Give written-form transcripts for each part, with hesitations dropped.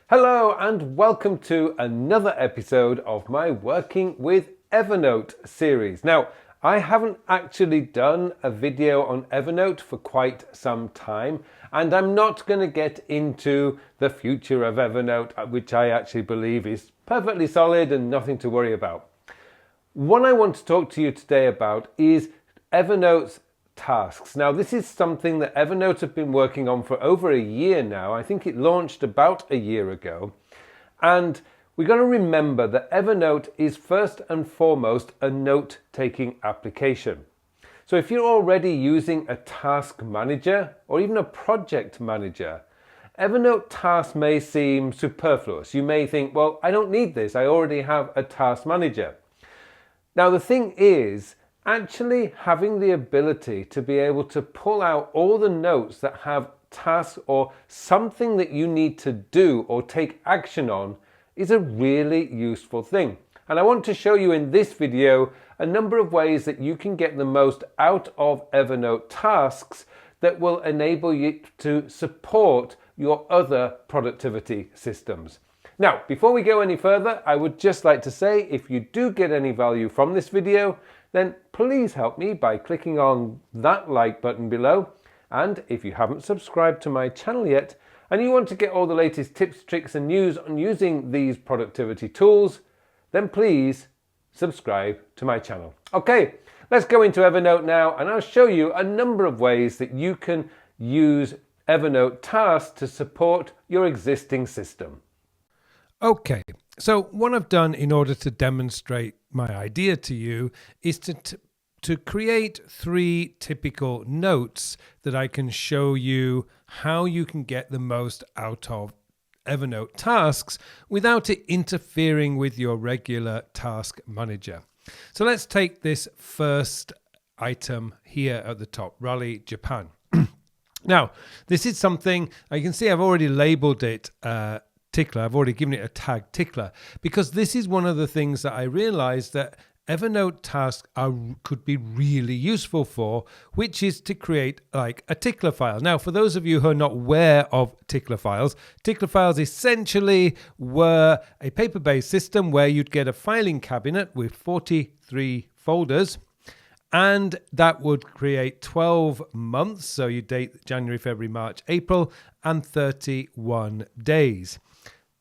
Hello and welcome to another episode of my Working with Evernote series. Now, I haven't actually done a video on Evernote for quite some time, and I'm not going to get into the future of Evernote, which I actually believe is perfectly solid and nothing to worry about. What I want to talk to you today about is Evernote's tasks. Now, this is something that Evernote have been working on for over a year now. I think it launched about a year ago. And we've got to remember that Evernote is first and foremost a note-taking application. So if you're already using a task manager or even a project manager, Evernote tasks may seem superfluous. You may think, well, I don't need this. I already have a task manager. Now, the thing is, actually having the ability to be able to pull out all the notes that have tasks or something that you need to do or take action on is a really useful thing. And I want to show you in this video a number of ways that you can get the most out of Evernote tasks that will enable you to support your other productivity systems. Now, before we go any further, I would just like to say if you do get any value from this video, then please help me by clicking on that like button below. And if you haven't subscribed to my channel yet and you want to get all the latest tips, tricks and news on using these productivity tools, then please subscribe to my channel. Okay, let's go into Evernote now and I'll show you a number of ways that you can use Evernote tasks to support your existing system. Okay, so what I've done in order to demonstrate my idea to you is to create 3 typical notes that I can show you how you can get the most out of Evernote tasks without it interfering with your regular task manager. So let's take this first item here at the top, Rally Japan. Now, this is something, you can see I've already labeled it tickler. I've already given it a tag tickler because this is one of the things that I realized that Evernote tasks could be really useful for, which is to create like a tickler file. Now, for those of you who are not aware of tickler files essentially were a paper-based system where you'd get a filing cabinet with 43 folders, and that would create 12 months. So you date January, February, March, April, and 31 days.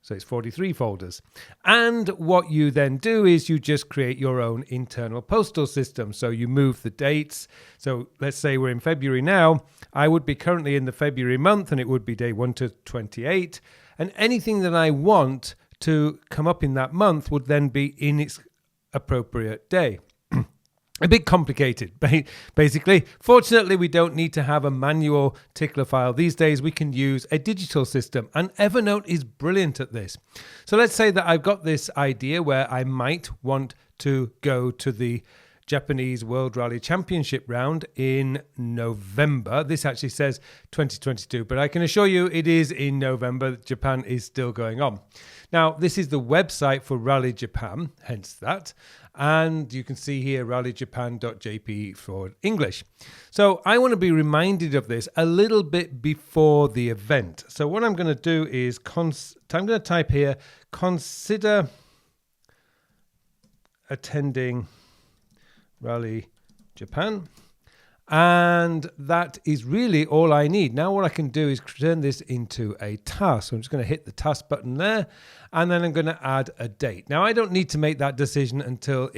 So it's 43 folders. And what you then do is you just create your own internal postal system. So you move the dates. So let's say we're in February now. I would be currently in the February month and it would be day 1 to 28. And anything that I want to come up in that month would then be in its appropriate day. A bit complicated, basically. Fortunately, we don't need to have a manual tickler file. These days, we can use a digital system, and Evernote is brilliant at this. So let's say that I've got this idea where I might want to go to the Japanese World Rally Championship round in November. This actually says 2022, but I can assure you it is in November. Japan is still going on. Now, this is the website for Rally Japan, hence that. And you can see here rallyjapan.jp for English. So I want to be reminded of this a little bit before the event. So what I'm going to do is I'm going to type here, consider attending Rally Japan. And that is really all I need. Now what I can do is turn this into a task. So I'm just going to hit the task button there, and then I'm going to add a date. Now I don't need to make that decision until,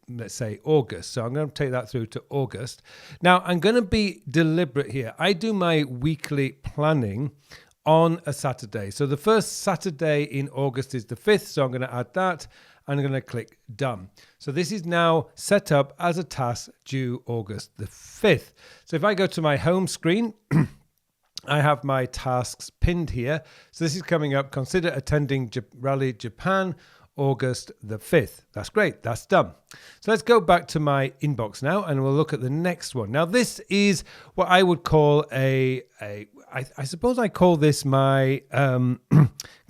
let's say, August. So I'm going to take that through to August. Now I'm going to be deliberate here. I do my weekly planning on a Saturday. So the first Saturday in August is the 5th. So I'm going to add that. I'm going to click done. So this is now set up as a task due August the 5th. So if I go to my home screen, I have my tasks pinned here. So this is coming up, consider attending Rally Japan August the 5th. That's great. That's done. So let's go back to my inbox now and we'll look at the next one. Now this is what I would call I suppose I call this my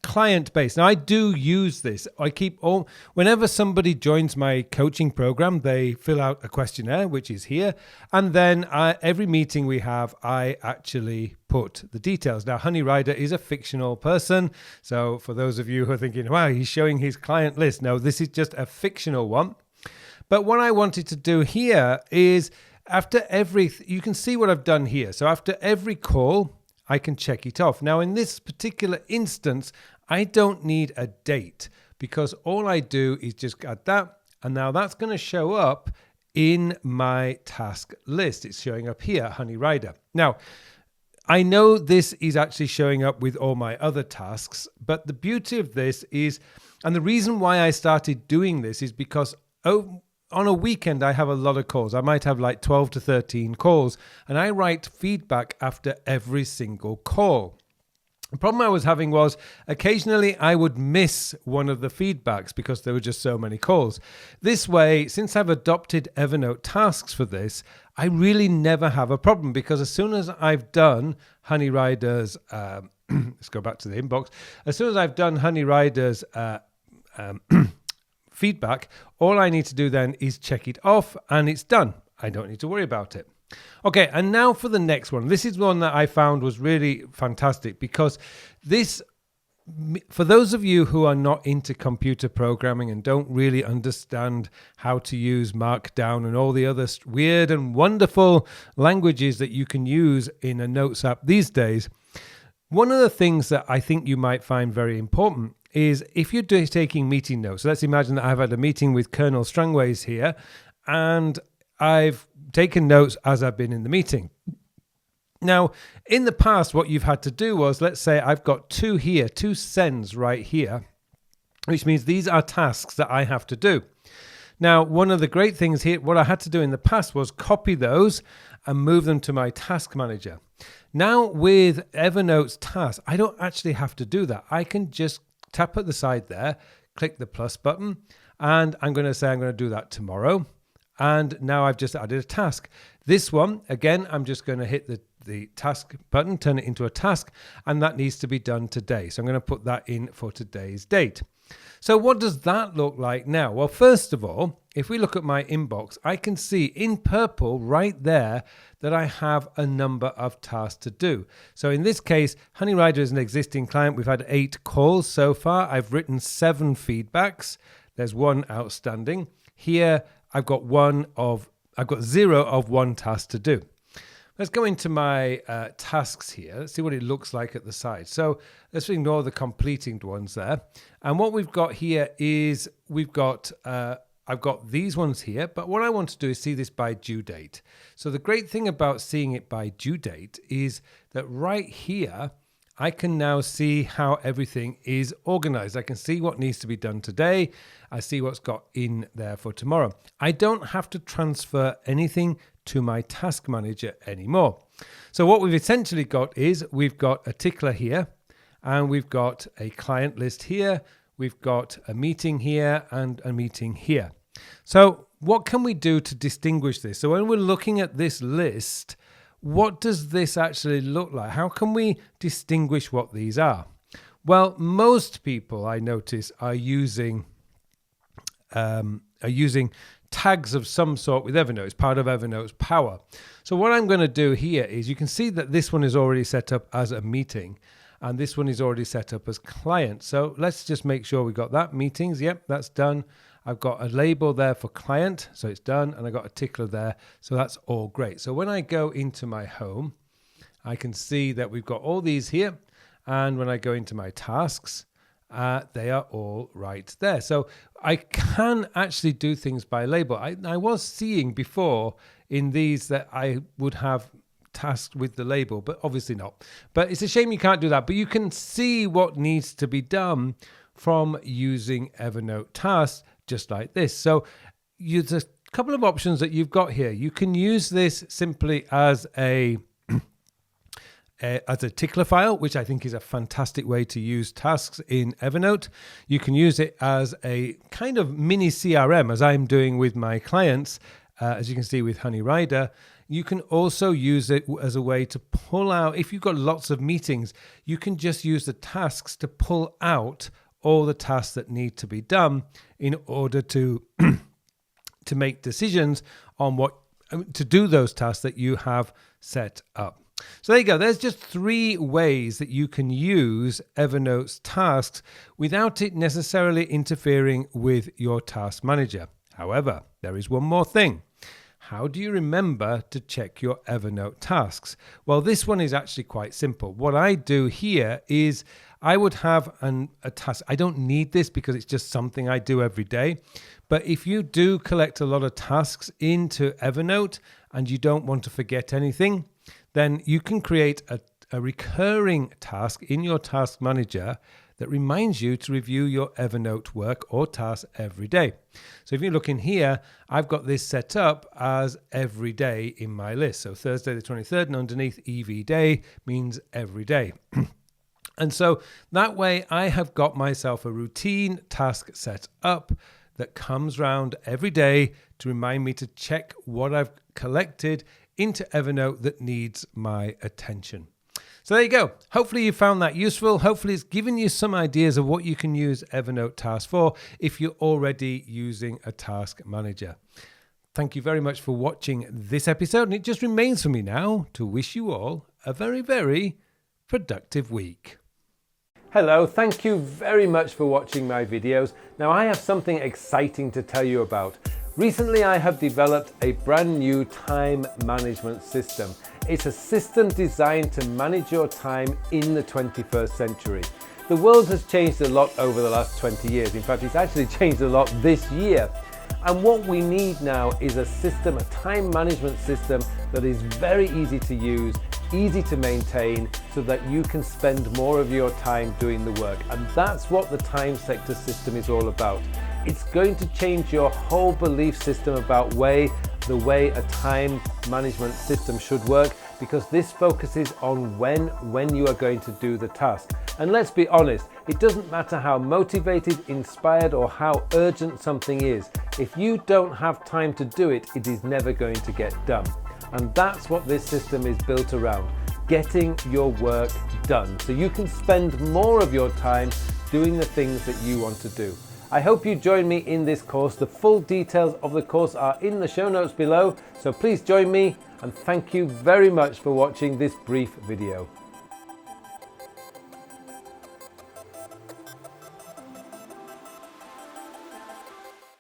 client based. Now I do use this. Whenever somebody joins my coaching program, they fill out a questionnaire, which is here. And then every meeting we have, I actually put the details. Now, Honey Rider is a fictional person. So for those of you who are thinking, wow, he's showing his client list. No, this is just a fictional one. But what I wanted to do here is you can see what I've done here. So after every call, I can check it off. Now, in this particular instance, I don't need a date because all I do is just add that. And now that's going to show up in my task list. It's showing up here, Honey Rider. Now, I know this is actually showing up with all my other tasks, but the beauty of this is, and the reason why I started doing this is because on a weekend, I have a lot of calls. I might have like 12 to 13 calls, and I write feedback after every single call. The problem I was having was occasionally I would miss one of the feedbacks because there were just so many calls. This way, since I've adopted Evernote tasks for this, I really never have a problem because as soon as I've done Honey Rider's, let's go back to the inbox. As soon as I've done Honey Rider's feedback, all I need to do then is check it off and it's done. I don't need to worry about it. Okay, and now for the next one. This is one that I found was really fantastic because this, for those of you who are not into computer programming and don't really understand how to use Markdown and all the other weird and wonderful languages that you can use in a notes app these days, one of the things that I think you might find very important is if you're taking meeting notes. So let's imagine that I've had a meeting with Colonel Strangways here and I've taken notes as I've been in the meeting. Now, in the past, what you've had to do was, let's say I've got two sends right here, which means these are tasks that I have to do. Now, one of the great things here, what I had to do in the past was copy those and move them to my task manager. Now, with Evernote's tasks, I don't actually have to do that. I can just tap at the side there, click the plus button, and I'm going to say I'm going to do that tomorrow. And now I've just added a task. This one, again, I'm just going to hit the task button, turn it into a task, and that needs to be done today. So I'm going to put that in for today's date. So what does that look like now? Well, first of all, if we look at my inbox, I can see in purple right there that I have a number of tasks to do. So in this case, Honey Rider is an existing client. We've had 8 calls so far. I've written 7 feedbacks. There's 1 outstanding. Here, I've got 0 of 1 task to do. Let's go into my tasks here. Let's see what it looks like at the side. So let's ignore the completing ones there. And what we've got here is I've got these ones here, but what I want to do is see this by due date. So the great thing about seeing it by due date is that right here, I can now see how everything is organized. I can see what needs to be done today. I see what's got in there for tomorrow. I don't have to transfer anything to my task manager anymore. So what we've essentially got is we've got a tickler here and we've got a client list here. We've got a meeting here and a meeting here. So what can we do to distinguish this? So when we're looking at this list, what does this actually look like? How can we distinguish what these are? Well, most people I notice are using tags of some sort with Evernote. It's part of Evernote's power. So what I'm going to do here is you can see that this one is already set up as a meeting and this one is already set up as client. So let's just make sure we got that. Meetings, yep, that's done. I've got a label there for client, so it's done, and I got a tickler there, so that's all great. So when I go into my home, I can see that we've got all these here, and when I go into my tasks, they are all right there. So I can actually do things by label. I was seeing before in these that I would have tasks with the label, but obviously not. But it's a shame you can't do that, but you can see what needs to be done from using Evernote tasks just like this. So there's a couple of options that you've got here. You can use this simply as a tickler file, which I think is a fantastic way to use tasks in Evernote. You can use it as a kind of mini CRM, as I'm doing with my clients, as you can see with Honey Rider. You can also use it as a way to pull out, if you've got lots of meetings, you can just use the tasks to pull out all the tasks that need to be done in order to to make decisions on what to do those tasks that you have set up. So there you go. There's just 3 ways that you can use Evernote's tasks without it necessarily interfering with your task manager. However, there is one more thing. How do you remember to check your Evernote tasks? Well, this one is actually quite simple. What I do here is I would have a task. I don't need this because it's just something I do every day. But if you do collect a lot of tasks into Evernote and you don't want to forget anything, then you can create a recurring task in your task manager that reminds you to review your Evernote work or tasks every day. So if you look in here, I've got this set up as every day in my list. So Thursday the 23rd, and underneath EV day means every day. And so that way I have got myself a routine task set up that comes round every day to remind me to check what I've collected into Evernote that needs my attention. So there you go. Hopefully you found that useful. Hopefully it's given you some ideas of what you can use Evernote tasks for if you're already using a task manager. Thank you very much for watching this episode. And it just remains for me now to wish you all a very, very productive week. Hello, thank you very much for watching my videos. Now I have something exciting to tell you about. Recently I have developed a brand new time management system. It's a system designed to manage your time in the 21st century. The world has changed a lot over the last 20 years. In fact, it's actually changed a lot this year. And what we need now is a system, a time management system that is very easy to use, easy to maintain, so that you can spend more of your time doing the work. And that's what the time sector system is all about. It's going to change your whole belief system about the way a time management system should work, because this focuses on when you are going to do the task. And let's be honest, it doesn't matter how motivated, inspired, or how urgent something is. If you don't have time to do it, it is never going to get done. And that's what this system is built around, getting your work done, so you can spend more of your time doing the things that you want to do. I hope you join me in this course. The full details of the course are in the show notes below, so please join me, and thank you very much for watching this brief video.